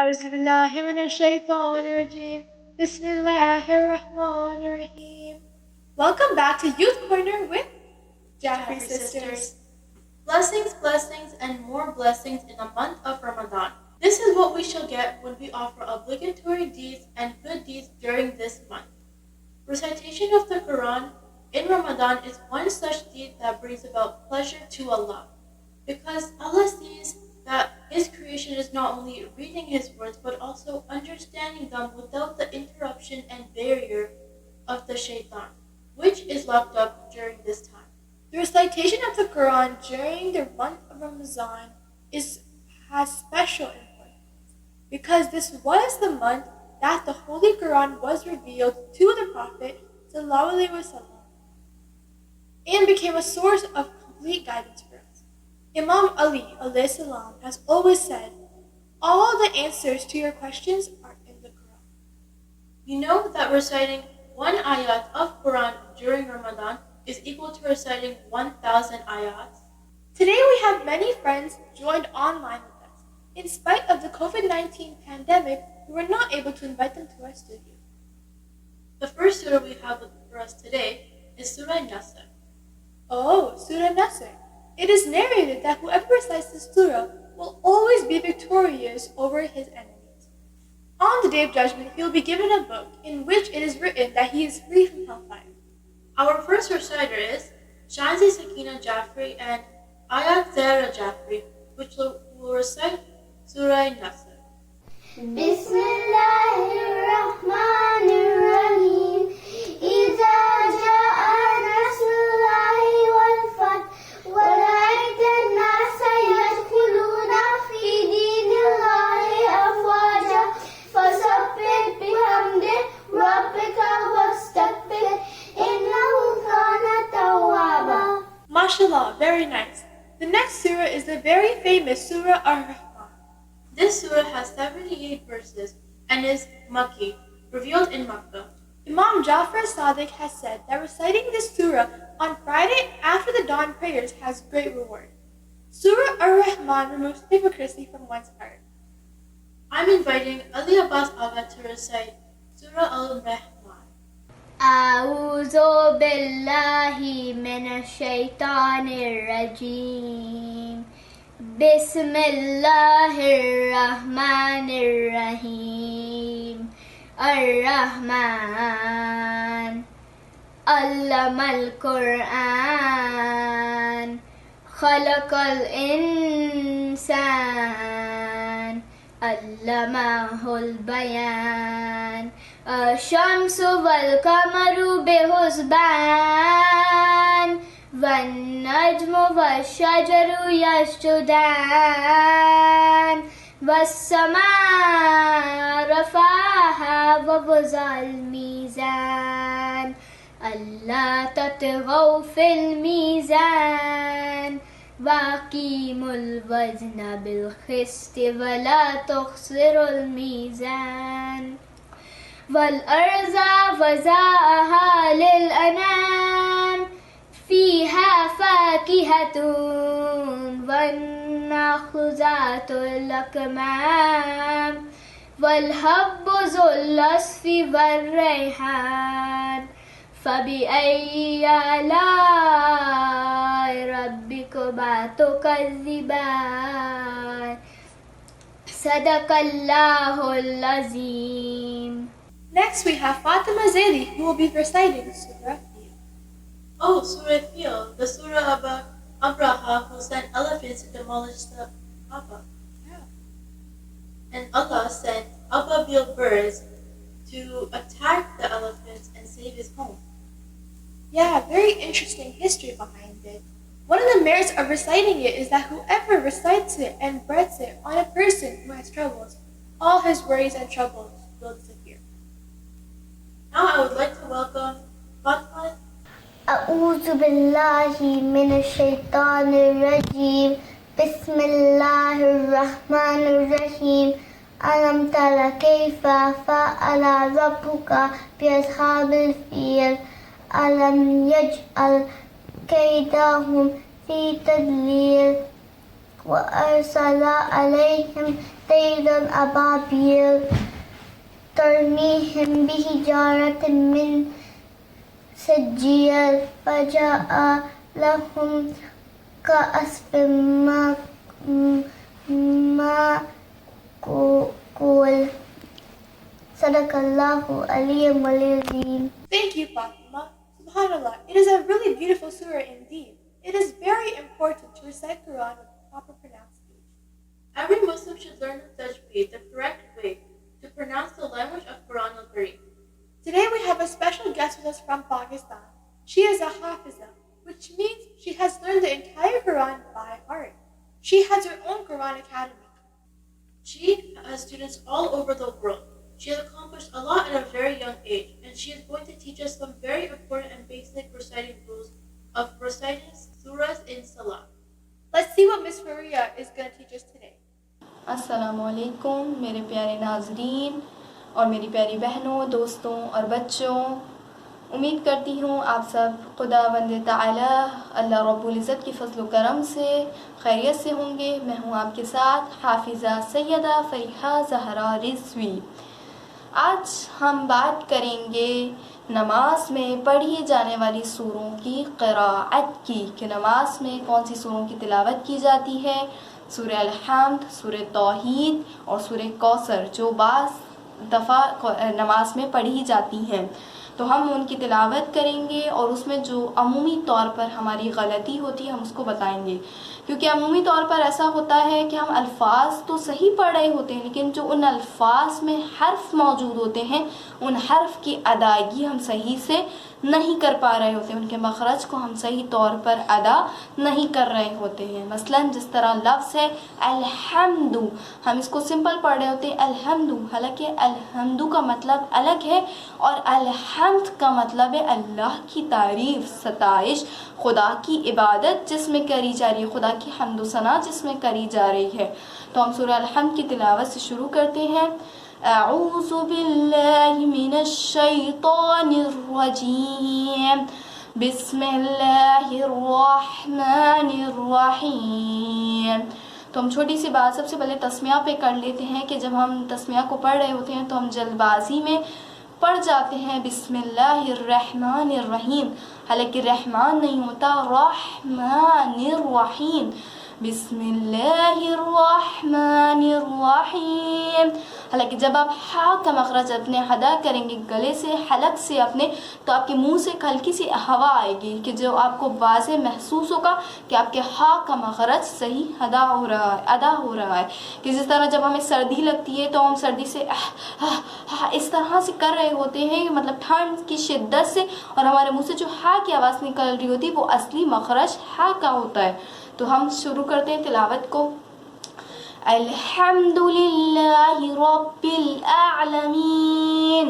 أعوذ بالله من الشيطان الرجيم. بسم الله الرحمن الرحيم. Welcome back to Youth Corner with Jaffrey Sisters. Blessings, blessings, and more blessings in the month of Ramadan. This is what we shall get when we offer obligatory deeds and good deeds during this month. Recitation of the Quran in Ramadan is one such deed that brings about pleasure to Allah, because Allah sees that His creation is not only reading His words but also understanding them without the interruption and barrier of the shaitan, which is locked up during this time. The recitation of the Quran during the month of Ramadan has special importance because this was the month that the Holy Quran was revealed to the Prophet ﷺ and became a source of complete guidance for us. Imam Ali ﷺ has always said, all the answers to your questions are in the Quran. You know that reciting one ayat of Quran during Ramadan is equal to reciting 1,000 ayats? Today we have many friends joined online with us. In spite of the COVID-19 pandemic, we were not able to invite them to our studio. The first surah we have for us today is Surah Nasr. Oh, Surah Nasr. It is narrated that whoever recites this surah will always be victorious over his enemies. On the Day of Judgment, he will be given a book in which it is written that he is free from hellfire. Our first reciter is Shanzi Sakina Jaffrey and Ayat Zahra Jaffrey, which will recite Surah Nasr. Bismillahirrahmanirrahim. إذا جاء نصر الله والفتح ورأيت الناس يدخلون في دين الله أفواجا فسبح بحمد ربك واستغفره إنه كان توابا. MashaAllah, very nice. The next surah is the very famous Surah Ar-Rahman. This surah has 78 verses and is Makki, revealed in Makkah. Imam Jafar Sadiq has said that reciting this surah on Friday after the dawn prayers has great reward. Surah Ar-Rahman removes hypocrisy from one's heart. I'm inviting Ali Abbas Aga to recite Surah Al-Rahman. أعوذ بالله من الشيطان الرجيم بسم الله الرحمن الرحيم الرحمن علم القرآن خلق الإنسان علمه البيان الشمس والقمر بحسبان والنجم والشجر يسجدان والسماء رفعها ووضع الميزان ألا تطغوا في الميزان وأقيموا الوزن بالقسط ولا تخسروا الميزان والأرض وضعها للأنام فيها فاكهة والنخل ذات الأكمام والحب ذو العصف والريحان فبأي آلاء ربكما تكذبان صدق الله العظيم. Next we have Fatima Zaidi who will be reciting Surah Fil. Oh, Surah Fil, the surah about Abraha who sent elephants to demolish the Kaaba. Yeah. And Allah sent ababil birds to attack the elephants and save his home. Yeah, very interesting history behind it. One of the merits of reciting it is that whoever recites it and breaths it on a person who has troubles, all his worries and troubles will disappear. Now I would like to welcome Fatma. أعوذ بالله من الشيطان الرجيم بسم الله الرحمن الرحيم ألم تر كيف فعل ربك بأصحاب الفيل ألم يجعل كيدهم في تدليل وأرسل عليهم طيرا أبابيل ترميهم بحجارة من سجيل فجاء لهم كعصف مأكول. صدق الله العلي العظيم. Thank you, Fatima. SubhanAllah, it is a really beautiful surah indeed. It is very important to recite Quran with proper pronunciation. Every Muslim should learn the tajweed, the correct way to pronounce the language of Quran al-Kareem. Today we have a special guest with us from Pakistan. She is a Hafiza, which means she has learned the entire Quran by heart. She has her own Quran academy. She has students all over the world. She has accomplished a lot at a very young age, and she is going to teach us some very important and basic reciting rules of reciting surahs in Salah. Let's see what Miss Faria is going to teach us today. السلام علیکم میرے پیارے ناظرین اور میری پیاری بہنوں، دوستوں اور بچوں، امید کرتی ہوں آپ سب خداوند تعالی اللہ رب العزت کی فضل و کرم سے خیریت سے ہوں گے۔ میں ہوں آپ کے ساتھ حافظہ سیدہ فریحہ زہرا رضوی۔ آج ہم بات کریں گے نماز میں پڑھی جانے والی سوروں کی قراءت کی، کہ نماز میں کون سی سوروں کی تلاوت کی جاتی ہے۔ سورہ الحمد، سورہ توحید اور سورہ کوثر جو بعض دفعہ نماز میں پڑھی جاتی ہیں، تو ہم ان کی تلاوت کریں گے اور اس میں جو عمومی طور پر ہماری غلطی ہوتی ہے ہم اس کو بتائیں گے، کیونکہ عمومی طور پر ایسا ہوتا ہے کہ ہم الفاظ تو صحیح پڑھ رہے ہوتے ہیں، لیکن جو ان الفاظ میں حرف موجود ہوتے ہیں ان حرف کی ادائیگی ہم صحیح سے نہیں کر پا رہے ہوتے، ان کے مخرج کو ہم صحیح طور پر ادا نہیں کر رہے ہوتے ہیں۔ مثلا جس طرح لفظ ہے الحمد، ہم اس کو سمپل پڑھ رہے ہوتے ہیں الحمد، حالانکہ الحمد کا مطلب الگ ہے اور الحمد کا مطلب ہے اللہ کی تعریف، ستائش، خدا کی عبادت جس میں کری جا رہی ہے، خدا کی حمد و ثنا جس میں کری جا رہی ہے۔ تو ہم سورہ الحمد کی تلاوت سے شروع کرتے ہیں۔ اعوذ باللہ من الشیطان الرجیم، بسم اللہ الرحمن الرحیم۔ تو ہم چھوٹی سی بات سب سے پہلے تسمیہ پہ کر لیتے ہیں کہ جب ہم تسمیہ کو پڑھ رہے ہوتے ہیں تو ہم جلد بازی میں پڑھ جاتے ہیں بسم اللہ الرحمن الرحیم، حالانکہ رحمان نہیں ہوتا، رحمان الرحیم، بسم اللہ الرحمن الرحیم۔ حالانکہ جب آپ ہا کا مخرج اپنے ادا کریں گے گلے سے، حلق سے اپنے، تو آپ کے منہ سے ہلکی سی ہوا آئے گی کہ جو آپ کو واضح محسوس ہوگا کہ آپ کے ہا کا مخرج صحیح ادا ہو رہا ہے۔ کہ جس طرح جب ہمیں سردی لگتی ہے تو ہم سردی سے اس طرح سے کر رہے ہوتے ہیں، مطلب ٹھنڈ کی شدت سے، اور ہمارے منہ سے جو ہا کی آواز نکل رہی ہوتی ہے وہ اصلی مخرج ہا کا ہوتا ہے۔ تو ہم شروع کرتے ہیں تلاوت کو۔ الحمد للہ رب العالمین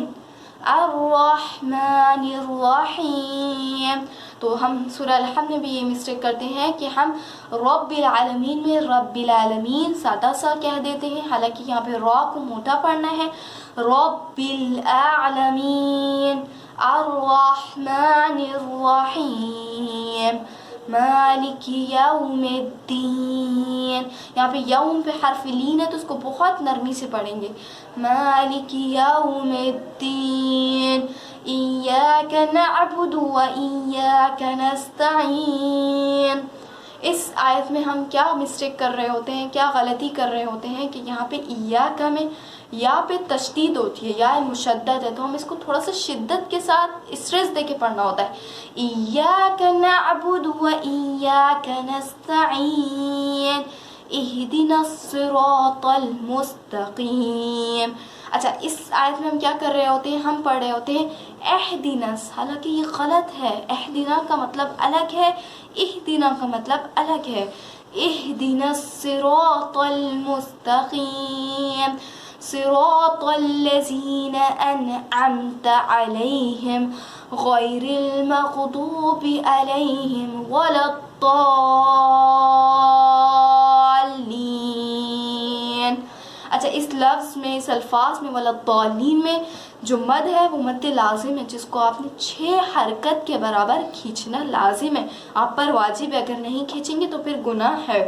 الرحمن الرحیم۔ تو ہم سورہ الحمد میں بھی یہ مسٹیک کرتے ہیں کہ ہم رب العالمین میں رب العالمین سادہ سا کہہ دیتے ہیں، حالانکہ یہاں پہ را کو موٹا پڑھنا ہے۔ رب العالمین الرحمن الرحیم مالک یوم الدین۔ یہاں پہ یوم پہ حرف لین ہے تو اس کو بہت نرمی سے پڑھیں گے۔ مالک یوم الدین ایاک نعبد و ایاک نستعین۔ اس آیت میں ہم کیا مسٹیک کر رہے ہوتے ہیں، کیا غلطی کر رہے ہوتے ہیں کہ یہاں پہ ایاک میں یا پہ تشدید ہوتی ہے، یا مشدد ہے، تو ہم اس کو تھوڑا سا شدت کے ساتھ اسٹریس دے کے پڑھنا ہوتا ہے۔ ایاک نعبد و ایاک نستعین اہدنا الصراط المستقیم۔ اچھا، اس آیت میں ہم کیا کر رہے ہوتے ہیں، ہم پڑھ رہے ہوتے ہیں اہدنس، حالانکہ یہ غلط ہے۔ اہدنا کا مطلب الگ ہے، اہدنا کا مطلب الگ ہے۔ اہدنا الصراط المستقیم صراط الذین انعمت علیہم غیر المغضوب علیہم ولا الضالین۔ اچھا، اس لفظ میں، اس الفاظ میں، ولا الضالین میں جو مد ہے وہ مد لازم ہے، جس کو آپ نے 6 حرکت کے برابر کھینچنا لازم ہے، آپ پر واجب ہے، اگر نہیں کھینچیں گے تو پھر گناہ ہے۔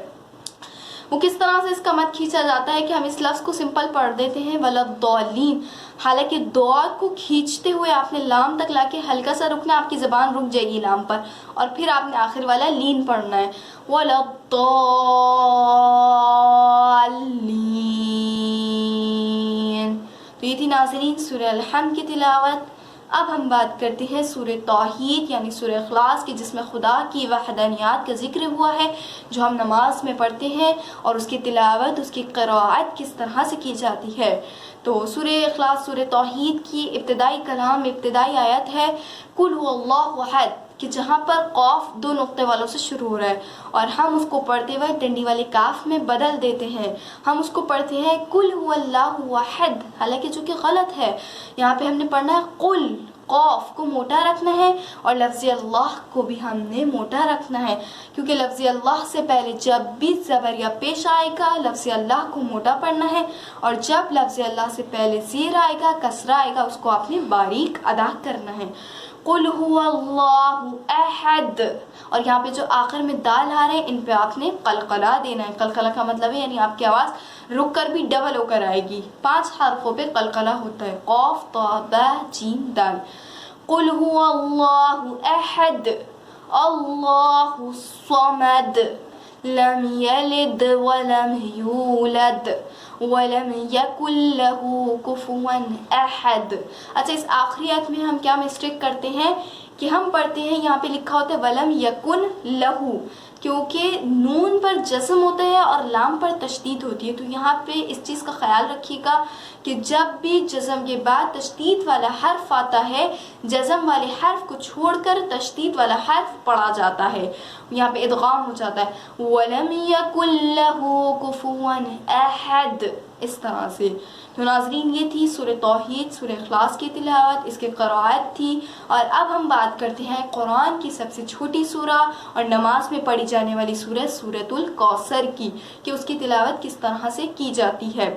وہ کس طرح سے اس کا مد کھینچا جاتا ہے کہ ہم اس لفظ کو سمپل پڑھ دیتے ہیں وَلَضَّالِّينَ، حالانکہ دعا کو کھینچتے ہوئے آپ نے لام تک لا کے ہلکا سا رکنا، آپ کی زبان رک جائے گی لام پر، اور پھر آپ نے آخر والا لین پڑھنا ہے وَلَضَّالِّينَ۔ تو یہ تھی ناظرین سورہ الحمد کی تلاوت۔ اب ہم بات کرتے ہیں سورہ توحید یعنی سورہ اخلاص کی، جس میں خدا کی وحدانیات کا ذکر ہوا ہے، جو ہم نماز میں پڑھتے ہیں، اور اس کی تلاوت، اس کی قراءت کس طرح سے کی جاتی ہے۔ تو سورہ اخلاص سورہ توحید کی ابتدائی کلام، ابتدائی آیت ہے قل هو اللہ احد، کہ جہاں پر قاف دو نقطے والوں سے شروع ہو رہا ہے، اور ہم اس کو پڑھتے ہوئے ڈنڈی والے کاف میں بدل دیتے ہیں، ہم اس کو پڑھتے ہیں قل هو اللہ احد، حالانکہ جو کہ غلط ہے۔ یہاں پہ ہم نے پڑھنا ہے قل، قاف کو موٹا رکھنا ہے، اور لفظ اللہ کو بھی ہم نے موٹا رکھنا ہے، کیونکہ لفظ اللہ سے پہلے جب بھی زبر یا پیش آئے گا لفظ اللہ کو موٹا پڑھنا ہے، اور جب لفظ اللہ سے پہلے زیر آئے گا، کسرہ آئے گا، اس کو آپ نے باریک ادا کرنا ہے۔ قل هو اللہ احد، اور یہاں پہ جو آخر میں دال آ رہے ہیں ان پہ آپ نے قلقلہ دینا ہے۔ قلقلہ کا مطلب ہے یعنی آپ کی آواز رک کر بھی ڈبل ہو کر آئے گی۔ 5 حرفوں پہ قلقلہ ہوتا ہے، قاف طا با جیم دال۔ قل هو اللہ احد اللہ الصمد لم یلد ولم یولد ولم یکن له کفوا احد۔ اچھا، اس آخری آیت میں ہم کیا مسٹیک کرتے ہیں کہ ہم پڑھتے ہیں، یہاں پہ لکھا ہوتا ہے ولم یکن لہو، کیونکہ نون پر جزم ہوتا ہے اور لام پر تشدید ہوتی ہے، تو یہاں پہ اس چیز کا خیال رکھیے گا کہ جب بھی جزم کے بعد تشدید والا حرف آتا ہے، جزم والے حرف کو چھوڑ کر تشدید والا حرف پڑھا جاتا ہے، یہاں پہ ادغام ہو جاتا ہے وَلَمْ يَكُنْ لَهُ كُفُوًا أَحَدٌ، اس طرح سے۔ تو ناظرین یہ تھی سورہ توحید سورہ اخلاص کی تلاوت، اس کی قراءت تھی، اور اب ہم بات کرتے ہیں قرآن کی سب سے چھوٹی سورہ اور نماز میں پڑھی جانے والی سورہ سورۃ الکوثر کی، کہ اس کی تلاوت کس طرح سے کی جاتی ہے۔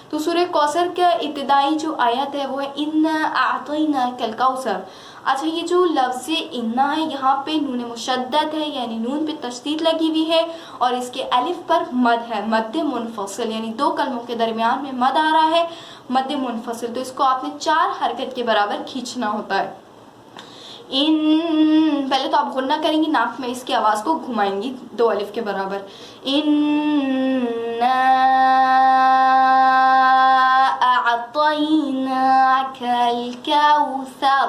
تو سورہ کوثر کا ابتدائی جو آیت ہے وہ ہے اِنَّا أَعْطَيْنَاكَ الْكَوْثَرَ۔ اچھا، یہ جو لفظ اِنَّا ہے یہاں پہ نون مشدد ہے، یعنی نون پہ تشدید لگی ہوئی ہے، اور اس کے الف پر مد ہے، مد منفصل، یعنی 2 کلموں کے درمیان میں مد آ رہا ہے، مد منفصل، تو اس کو آپ نے 4 حرکت کے برابر کھینچنا ہوتا ہے۔ پہلے تو آپ غنہ کریں گی، ناک میں اس کی آواز کو گھمائیں گی 2 الف کے برابر۔ اِنَّا أعطيناك الكوثر،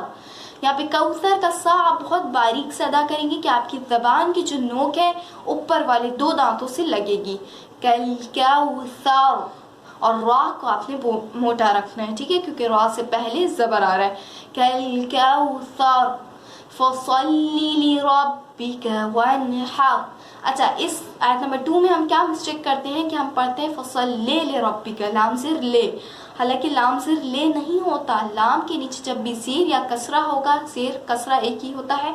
یہاں پہ کوثر کا سا آپ بہت باریک سے ادا کریں گے کہ آپ کی زبان کی جو نوک ہے اوپر والے 2 دانتوں سے لگے گی، کالکوثر، اور را کو آپ نے موٹا رکھنا ہے، ٹھیک ہے، کیونکہ را سے پہلے زبر آ رہا ہے، کالکوثر فصلی لربک وانحر۔ اچھا، اس آیت نمبر 2 میں ہم کیا مسٹیک کرتے ہیں کہ ہم پڑھتے ہیں فصلی لربک، لام زیر لے، حالانکہ لام زیر لے نہیں ہوتا، لام کے نیچے جب بھی زیر یا کسرہ ہوگا، زیر کسرہ ایک ہی ہوتا ہے،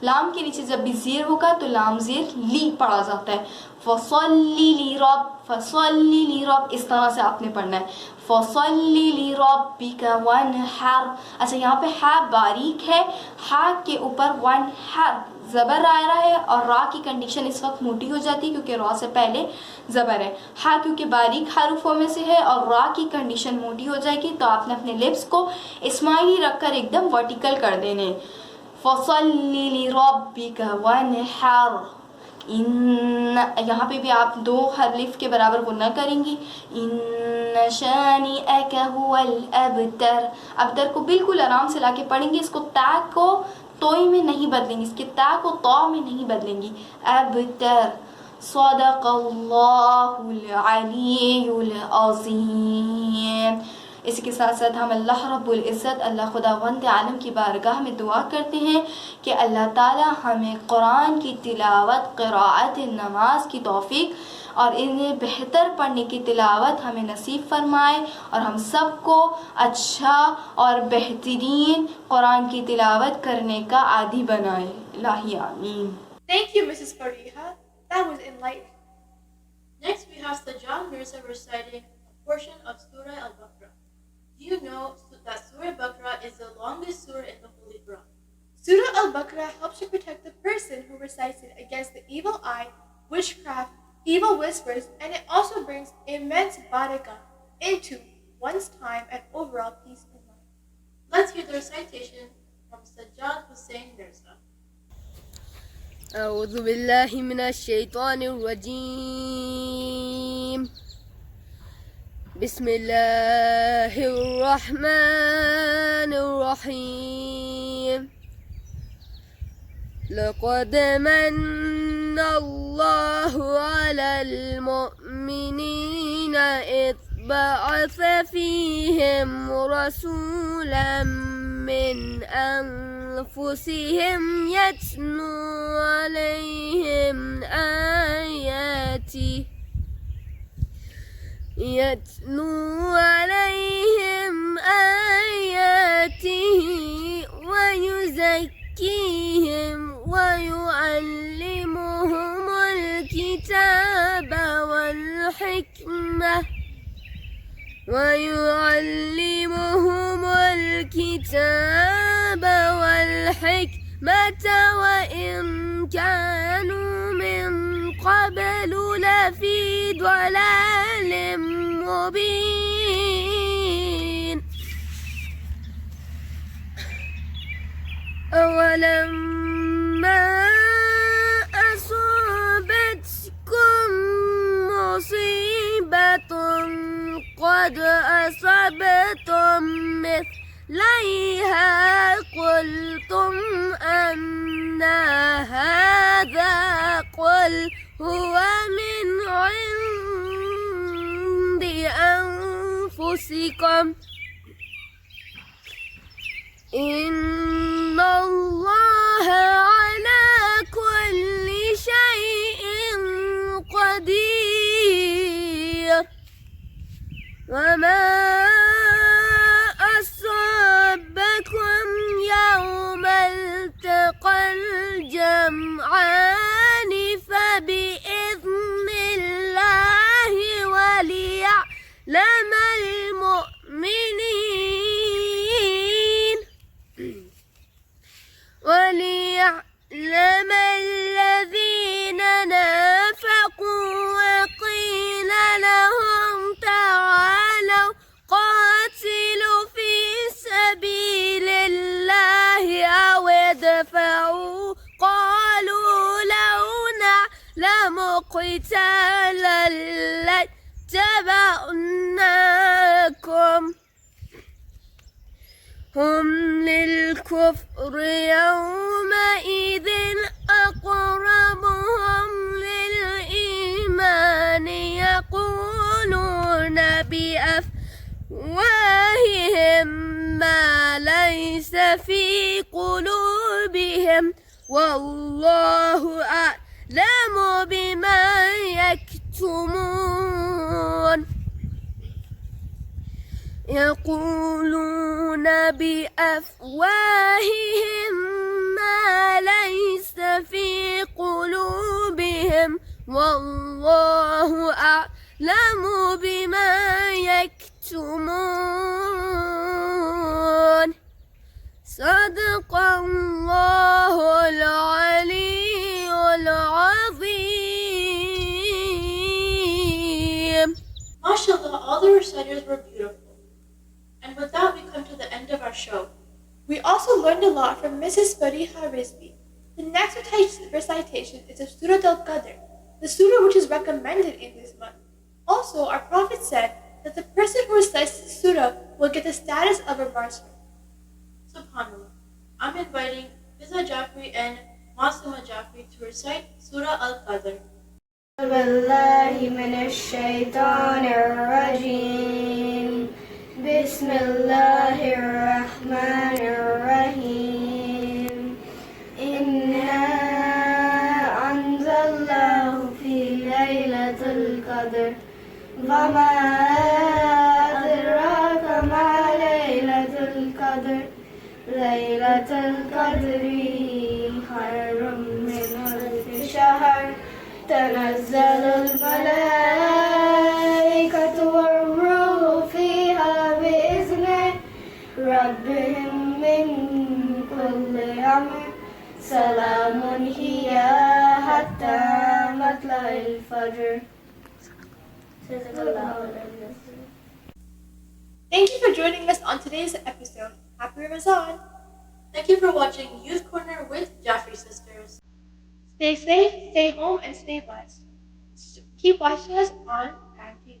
لام کے نیچے جب بھی زیر ہوگا تو لام زیر لی پڑھا جاتا ہے، فصلی لرب، فصلی لرب، اس طرح سے آپ نے پڑھنا ہے، فصلی لربک وانحر۔ اچھا، یہاں پہ ہا باریک ہے، ہا کے اوپر وانحر زبر آ رہا ہے، اور را کی کنڈیشن اس وقت موٹی ہو جاتی ہے کیونکہ را سے پہلے زبر ہے، ہا کیونکہ باریک حروفوں میں سے ہے اور را کی کنڈیشن موٹی ہو جائے گی، تو آپ نے اپنے لپس کو اسمائلی رکھ کر ایک دم ورٹیکل کر دینے، فصلی لربک وانحر۔ یہاں پہ بھی آپ 2 حرف کے برابر غنہ کریں گی، ان شانئک هو الابتر۔ ابتر کو بالکل آرام سے لا کے پڑھیں گے، اس کو تا کو توئی میں نہیں بدلیں گی، اس کے تا کو تو میں نہیں بدلیں گی، ابتر۔ صدق اللہ العلی العظیم۔ اس کے ساتھ ساتھ ہم اللہ رب العزت، اللہ خداوند عالم کی بارگاہ میں دعا کرتے ہیں کہ اللہ تعالی ہمیں قرآن کی تلاوت، قراءت، نماز کی توفیق اور انہیں بہتر پڑھنے کی تلاوت ہمیں نصیب فرمائے، اور ہم سب کو اچھا اور بہترین قرآن کی تلاوت کرنے کا عادی بنائے، الہی آمین۔ Thank you, Mrs. Fariha. That was enlightening. Next, we have Sajjad Mirza reciting a portion of Surah Al-Baqarah. Do you know that Surah Baqarah is the longest surah in the Holy Quran? Surah Al-Baqarah helps to protect the person who recites it against the evil eye, witchcraft, evil whispers, and it also brings immense baraka into one's time and overall peace in life. Let's hear the recitation from Sajjad Hussain Mirza. أعوذ بالله من الشيطان الرجيم بسم الله الرحمن الرحيم لقد من الله على المؤمنين إذ بعث فيهم رسولا من أنفسهم يتلو عليهم آياته ويزكيهم ويعلمهم الكتاب والحكمة وإن كانوا من قبل لفي ضلال مبين أولما أصابتكم مصيبة قد أصبتم مثليها قلتم أن هذا قل هو من عند أنفسكم إن الله على كل شيء قدير وما أصابكم يوم التقى الجمعان فبإذن الله وليعلم الذين نافقوا وقيل لهم تعالوا قاتلوا في سبيل الله أو ادفعوا قالوا لو نعلم قتالا لاتبعناكم هم للكفر يومئذ أقربهم للإيمان يقولون بأفواههم ما ليس في قلوبهم والله أعلم بما يكتمون يقولون بأفواههم ما ليس في قلوبهم والله أعلم بما يكتمون صدق الله العلي العظيم. MashaAllah, all the reciters were beautiful. And with that, we come to the end of our show. We also learned a lot from Mrs. Fariha Rizvi. The next recitation is of Surah Al-Qadr, the surah which is recommended in this month. Also, our Prophet said that the person who recites this surah will get the status of a martyr. SubhanAllah. I'm inviting Fiza Jafri and Masuma Jafri to recite Surah Al-Qadr. بالله من الشيطان الرجيم بسم الله الرحمن الرحيم إنا أنزلناه في ليلة القدر وما أدراك ما ليلة القدر ليلة القدر خير من ألف شهر تنزل الملائكة والروح فيها بإذن ربهم من كل أمر سلام هي حتى مطلع الفجر. صدق الله العظيم. Thank you for joining us on today's episode. Happy Ramadan! Thank you for watching Youth Corner with Jaffrey Sisters. Stay safe, stay home, and stay blessed. Keep watching us on Prime TV.